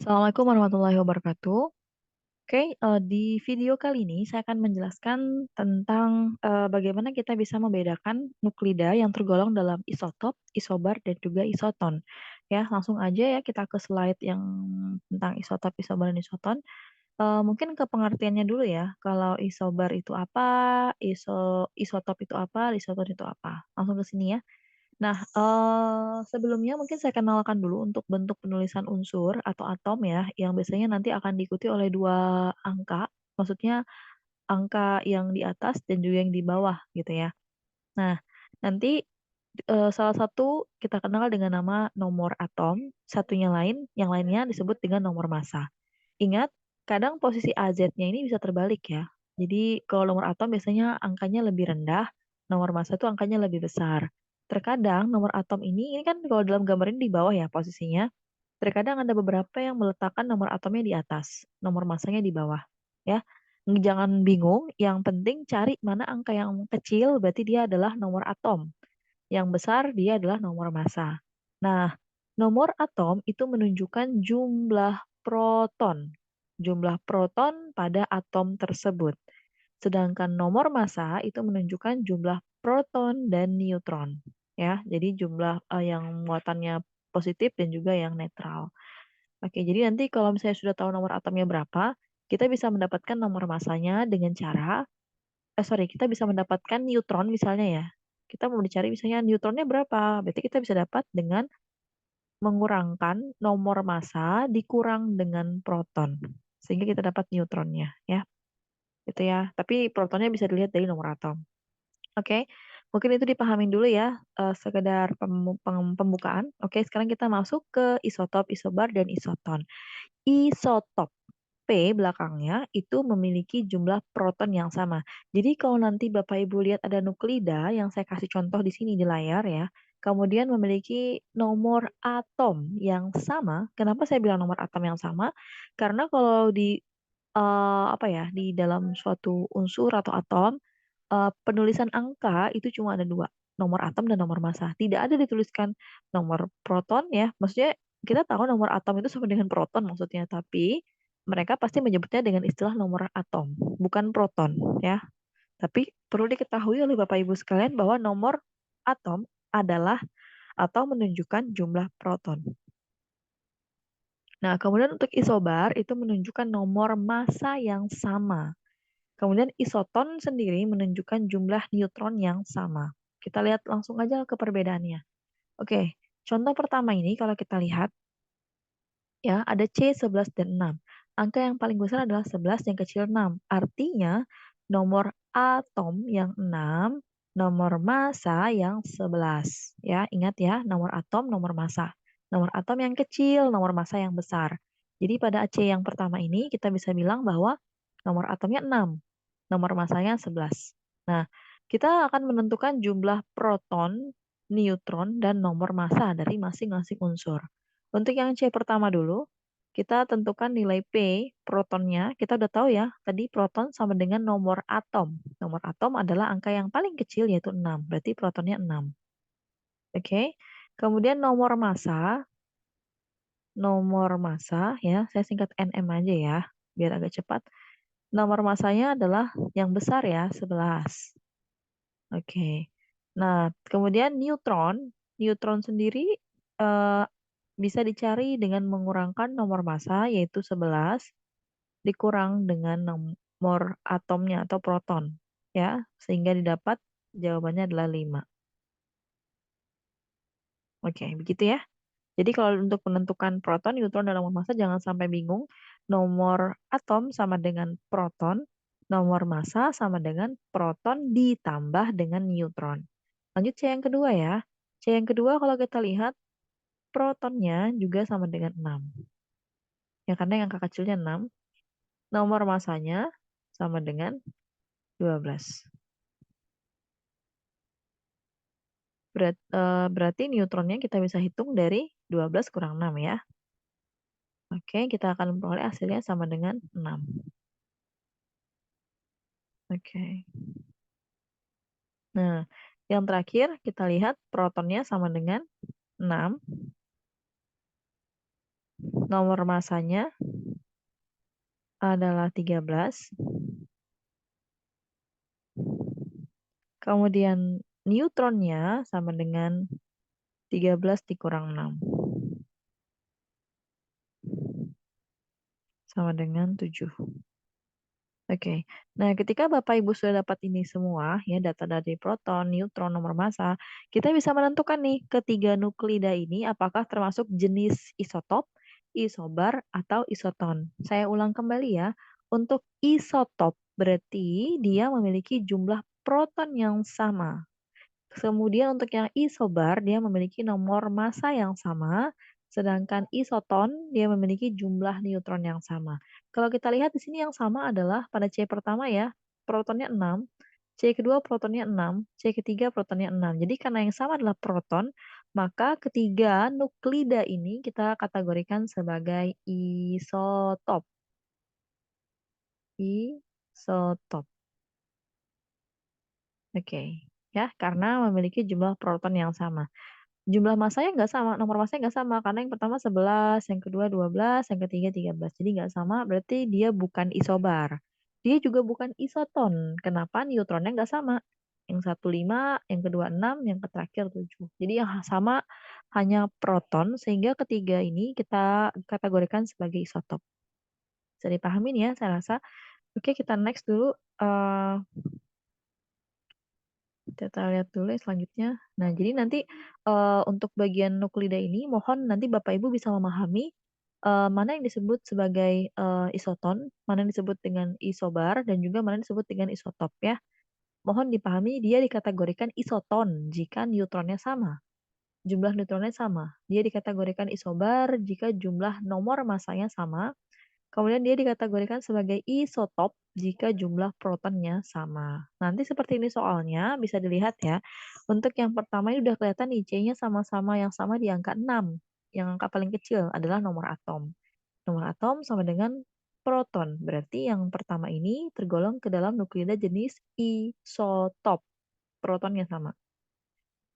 Assalamualaikum warahmatullahi wabarakatuh. Oke, di video kali ini saya akan menjelaskan tentang bagaimana kita bisa membedakan nuklida yang tergolong dalam isotop, isobar, dan juga isoton. Ya, langsung aja ya kita ke slide yang tentang isotop, isobar, dan isoton. Mungkin ke pengertiannya dulu ya. Kalau isobar itu apa, isotop itu apa, isoton itu apa. Langsung ke sini ya. Nah, sebelumnya mungkin saya kenalkan dulu untuk bentuk penulisan unsur atau atom ya, yang biasanya nanti akan diikuti oleh 2 angka, maksudnya angka yang di atas dan juga yang di bawah gitu ya. Nah, nanti, salah satu kita kenal dengan nama nomor atom, satunya yang lainnya disebut dengan nomor massa. Ingat, kadang posisi AZ-nya ini bisa terbalik ya. Jadi kalau nomor atom biasanya angkanya lebih rendah, nomor massa itu angkanya lebih besar. Terkadang nomor atom ini kan kalau dalam gambar ini di bawah ya posisinya. Terkadang ada beberapa yang meletakkan nomor atomnya di atas, nomor massanya di bawah. Ya, jangan bingung. Yang penting cari mana angka yang kecil, berarti dia adalah nomor atom. Yang besar dia adalah nomor massa. Nah, nomor atom itu menunjukkan jumlah proton. Jumlah proton pada atom tersebut. Sedangkan nomor massa itu menunjukkan jumlah proton dan neutron. Ya, jadi jumlah yang muatannya positif dan juga yang netral. Oke, jadi nanti kalau misalnya sudah tahu nomor atomnya berapa, kita bisa mendapatkan nomor massanya dengan cara kita bisa mendapatkan neutron misalnya ya. Kita mau dicari misalnya neutronnya berapa, berarti kita bisa dapat dengan mengurangkan nomor massa dikurang dengan proton. Sehingga kita dapat neutronnya ya. Gitu ya. Tapi protonnya bisa dilihat dari nomor atom. Oke. Mungkin itu dipahamin dulu ya, sekedar pembukaan. Oke, sekarang kita masuk ke isotop, isobar, dan isoton. Isotop P belakangnya itu memiliki jumlah proton yang sama. Jadi kalau nanti Bapak Ibu lihat ada nuklida yang saya kasih contoh di sini di layar ya, kemudian memiliki nomor atom yang sama. Kenapa saya bilang nomor atom yang sama? Karena kalau di di dalam suatu unsur atau atom, penulisan angka itu cuma ada dua, nomor atom dan nomor massa. Tidak ada dituliskan nomor proton ya, maksudnya kita tahu nomor atom itu sama dengan proton maksudnya, tapi mereka pasti menyebutnya dengan istilah nomor atom, bukan proton ya. Tapi perlu diketahui oleh Bapak Ibu sekalian bahwa nomor atom adalah atau menunjukkan jumlah proton. Nah, kemudian untuk isobar itu menunjukkan nomor massa yang sama. Kemudian isoton sendiri menunjukkan jumlah neutron yang sama. Kita lihat langsung aja ke perbedaannya. Oke, contoh pertama ini kalau kita lihat ya ada C, 11, dan 6. Angka yang paling besar adalah 11, yang kecil 6. Artinya nomor atom yang 6, nomor massa yang 11. Ya, ingat ya, nomor atom, nomor massa. Nomor atom yang kecil, nomor massa yang besar. Jadi pada C yang pertama ini kita bisa bilang bahwa nomor atomnya 6, nomor massanya 11. Nah, kita akan menentukan jumlah proton, neutron, dan nomor massa dari masing-masing unsur. Untuk yang C pertama dulu, kita tentukan nilai P, protonnya. Kita udah tahu ya, tadi proton sama dengan nomor atom. Nomor atom adalah angka yang paling kecil yaitu 6, berarti protonnya 6. Oke. Kemudian nomor massa ya, saya singkat NM aja ya, biar agak cepat. Nomor massanya adalah yang besar ya, 11. Oke. Nah, kemudian neutron. Neutron sendiri eh, bisa dicari dengan mengurangkan nomor massa yaitu 11 dikurang dengan nomor atomnya atau proton ya, sehingga didapat jawabannya adalah 5. Oke, begitu ya. Jadi kalau untuk menentukan proton, neutron, dan nomor massa jangan sampai bingung. Nomor atom sama dengan proton, nomor massa sama dengan proton ditambah dengan neutron. Lanjut C yang kedua ya. C yang kedua kalau kita lihat protonnya juga sama dengan 6. Ya karena yang angka kecilnya 6. Nomor massanya sama dengan 12. Berarti neutronnya kita bisa hitung dari 12 kurang 6 ya. Oke, kita akan memperoleh hasilnya sama dengan 6. Oke. Nah, yang terakhir kita lihat protonnya sama dengan 6. nomor masanya adalah 13, kemudian neutronnya sama dengan 13 dikurang 6, sama dengan 7. Oke. Nah, ketika Bapak Ibu sudah dapat ini semua, ya data dari proton, neutron, nomor massa, kita bisa menentukan nih ketiga nuklida ini apakah termasuk jenis isotop, isobar, atau isoton. Saya ulang kembali ya. Untuk isotop berarti dia memiliki jumlah proton yang sama. Kemudian untuk yang isobar, dia memiliki nomor massa yang sama, sedangkan isoton, dia memiliki jumlah neutron yang sama. Kalau kita lihat di sini yang sama adalah pada C pertama ya, protonnya 6, C kedua protonnya 6, C ketiga protonnya 6. Jadi karena yang sama adalah proton, maka ketiga nuklida ini kita kategorikan sebagai isotop. Isotop. Oke. Ya, karena memiliki jumlah proton yang sama. Jumlah masanya nggak sama, nomor masanya nggak sama, karena yang pertama 11, yang kedua 12, yang ketiga 13. Jadi nggak sama, berarti dia bukan isobar. Dia juga bukan isoton. Kenapa? Neutronnya nggak sama. Yang satu 5, yang kedua 6, yang terakhir 7. Jadi yang sama hanya proton, sehingga ketiga ini kita kategorikan sebagai isotop. Bisa dipahamin ya, saya rasa. Oke, kita next dulu. eh Kita lihat dulu yang selanjutnya. Nah, jadi nanti untuk bagian nuklida ini mohon nanti Bapak Ibu bisa memahami mana yang disebut sebagai isoton, mana yang disebut dengan isobar, dan juga mana yang disebut dengan isotop ya. Mohon dipahami dia dikategorikan isoton jika neutronnya sama, jumlah neutronnya sama. Dia dikategorikan isobar jika jumlah nomor masanya sama. Kemudian dia dikategorikan sebagai isotop jika jumlah protonnya sama. Nanti seperti ini soalnya, bisa dilihat ya. Untuk yang pertama ini udah kelihatan nih, C-nya sama-sama yang sama di angka 6. Yang angka paling kecil adalah nomor atom. Nomor atom sama dengan proton. Berarti yang pertama ini tergolong ke dalam nuklida jenis isotop. Protonnya sama.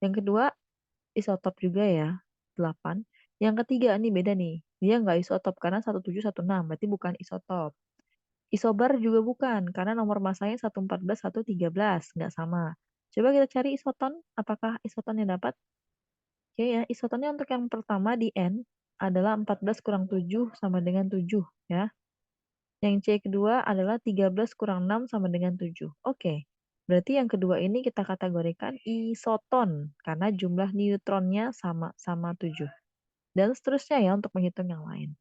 Yang kedua, isotop juga ya, 8. Yang ketiga ini beda nih. Dia nggak isotop karena 1716, berarti bukan isotop. Isobar juga bukan, karena nomor masanya 114, 113, nggak sama. Coba kita cari isoton, apakah isotonnya dapat? Oke ya, isotonnya untuk yang pertama di N adalah 14 kurang 7 sama dengan 7 ya. Yang C kedua adalah 13 kurang 6 sama dengan 7. Oke, berarti yang kedua ini kita kategorikan isoton, karena jumlah neutronnya sama 7. Dan seterusnya ya untuk menghitung yang lain.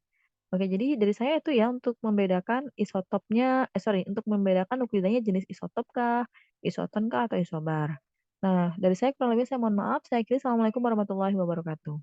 Oke, jadi dari saya itu ya untuk membedakan untuk membedakan nuklidanya jenis isotop kah, isoton kah, atau isobar. Nah, dari saya kurang lebih saya mohon maaf. Saya kira Assalamualaikum warahmatullahi wabarakatuh.